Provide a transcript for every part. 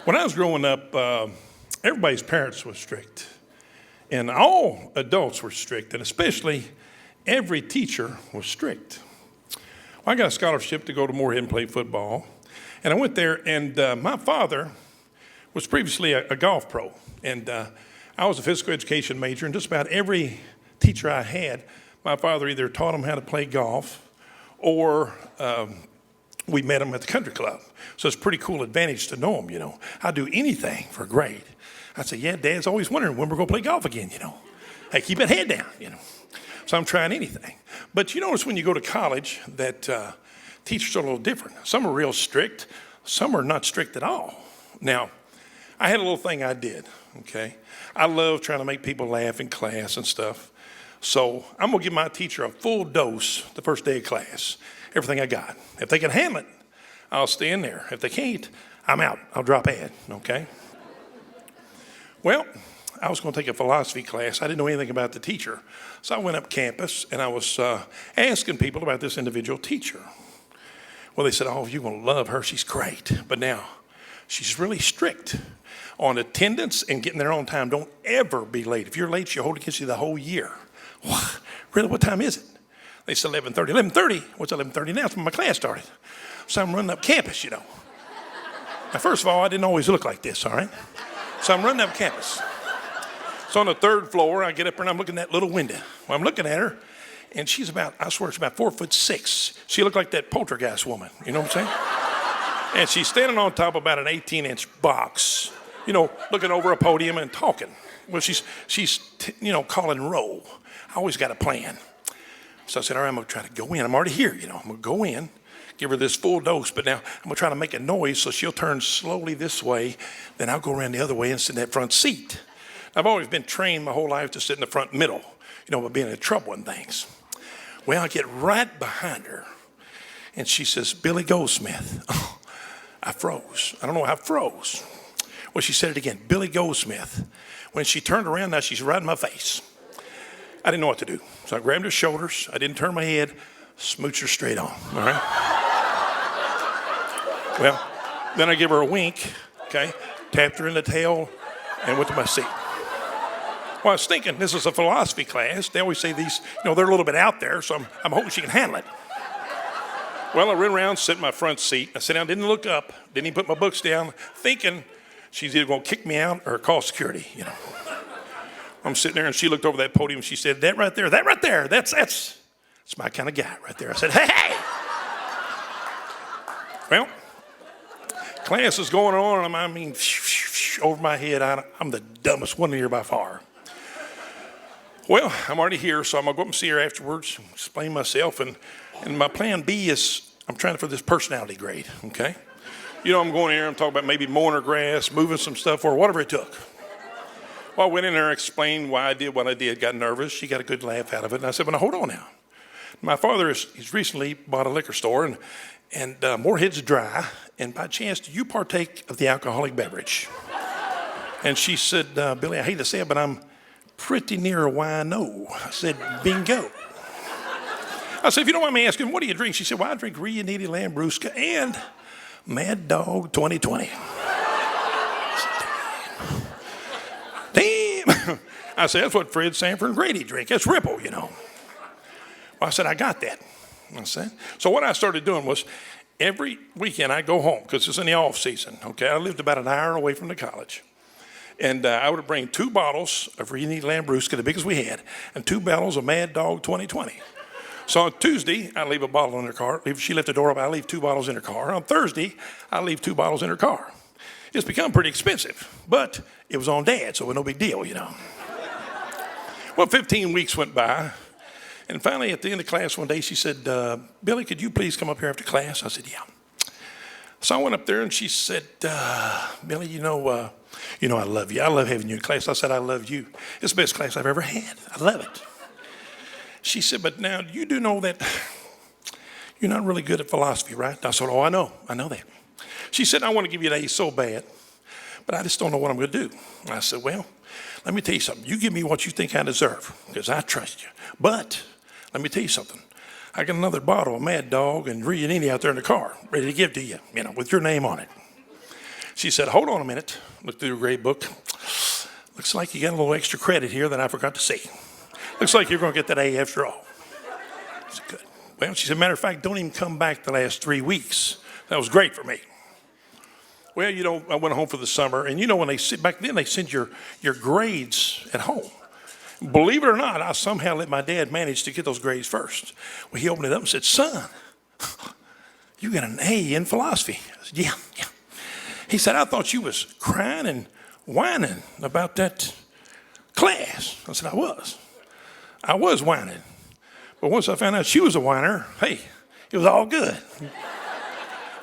When I was growing up, everybody's parents were strict, and all adults were strict, and especially every teacher was strict. Well, I got a scholarship to go to Moorhead and play football, and I went there, and my father was previously a golf pro, and I was a physical education major, and just about every teacher I had, my father either taught them how to play golf or we met him at the country club. So it's a pretty cool advantage to know him, I'd do anything for a grade. I'd say, yeah, Dad's always wondering when we're going to play golf again, Hey, keep that head down, So I'm trying anything. But you notice when you go to college that teachers are a little different. Some are real strict. Some are not strict at all. Now, I had a little thing I did, okay? I love trying to make people laugh in class and stuff. So I'm going to give my teacher a full dose the first day of class, everything I got. If they can handle it, I'll stay in there. If they can't, I'm out. I'll drop out, okay? Well, I was going to take a philosophy class. I didn't know anything about the teacher. So I went up campus, and I was asking people about this individual teacher. Well, they said, oh, you're going to love her. She's great. But now, she's really strict on attendance and getting there on time. Don't ever be late. If you're late, she'll hold against you the whole year. What? Really, what time is it? They said 11:30. 11:30? What's 11:30 now? It's when my class started. So I'm running up campus, Now, first of all, I didn't always look like this, all right? So I'm running up campus. So on the third floor, I get up there and I'm looking at that little window. Well, I'm looking at her, and she's about, I swear, she's about 4'6". She looked like that poltergeist woman, you know what I'm saying? And she's standing on top of about an 18-inch box, looking over a podium and talking. Well, she's calling roll. I always got a plan. So I said, all right, I'm going to try to go in. I'm already here, I'm going to go in, give her this full dose, but now I'm going to try to make a noise so she'll turn slowly this way. Then I'll go around the other way and sit in that front seat. I've always been trained my whole life to sit in the front middle, by being in trouble and things. Well, I get right behind her, and she says, Billy Goldsmith. Oh, I froze. I don't know how I froze. Well, she said it again, Billy Goldsmith. When she turned around, now she's right in my face. I didn't know what to do. So I grabbed her shoulders. I didn't turn my head. Smooched her straight on. All right? Well, then I give her a wink, okay? Tapped her in the tail and went to my seat. Well, I was thinking, this is a philosophy class. They always say these, they're a little bit out there, so I'm hoping she can handle it. Well, I ran around, sit in my front seat. I sat down, didn't look up, didn't even put my books down, thinking she's either going to kick me out or call security, I'm sitting there, and she looked over that podium. She said, that right there, that's my kind of guy right there. I said, hey! Well, class is going on, and over my head. I'm the dumbest one here by far. Well, I'm already here, so I'm going to go up and see her afterwards, explain myself, and my plan B is I'm trying for this personality grade, okay? I'm going in here, I'm talking about maybe mowing her grass, moving some stuff, or whatever it took. Well, I went in there and explained why I did what I did, got nervous. She got a good laugh out of it, and I said, well, now, hold on now. My father he's recently bought a liquor store, and Moorhead's dry, and by chance, do you partake of the alcoholic beverage? And she said, Billy, I hate to say it, but I'm pretty near a wino. I said, bingo. I said, if you don't mind me asking, what do you drink? She said, well, I drink Riunite Lambrusca and Mad Dog 2020. Damn. I said, that's what Fred Sanford and Grady drink. That's Ripple, Well, I said, I got that. I said, so what I started doing was every weekend I'd go home because it's in the off season, okay? I lived about an hour away from the college. And I would bring 2 bottles of Riunite Lambrusca, the biggest we had, and 2 bottles of Mad Dog 2020. So on Tuesday, I leave a bottle in her car. If she left the door open, I leave 2 bottles in her car. On Thursday, I leave 2 bottles in her car. It's become pretty expensive, but it was on Dad, so it was no big deal, Well, 15 weeks went by, and finally at the end of class one day, she said, Billy, could you please come up here after class? I said, yeah. So I went up there, and she said, Billy, I love you. I love having you in class. I said, I love you. It's the best class I've ever had. I love it. She said, but now you do know that you're not really good at philosophy, right? I said, oh, I know that. She said, I want to give you an A so bad, but I just don't know what I'm going to do. I said, well, let me tell you something. You give me what you think I deserve because I trust you. But let me tell you something. I got another bottle of Mad Dog and Riunite out there in the car ready to give to you, with your name on it. She said, hold on a minute. Looked through her grade book. Looks like you got a little extra credit here that I forgot to see. Looks like you're going to get that A after all. I said, good. Well, she said, matter of fact, don't even come back the last 3 weeks. That was great for me. Well, I went home for the summer, and when they sit back then, they send your grades at home. Believe it or not, I somehow let my dad manage to get those grades first. Well, he opened it up and said, son, you got an A in philosophy. I said, yeah. He said, I thought you was crying and whining about that class. I said, I was whining. But once I found out she was a whiner, hey, it was all good. And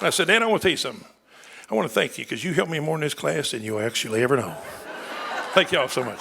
I said, Dad, I want to tell you something. I want to thank you because you helped me more in this class than you actually ever know. Thank y'all so much.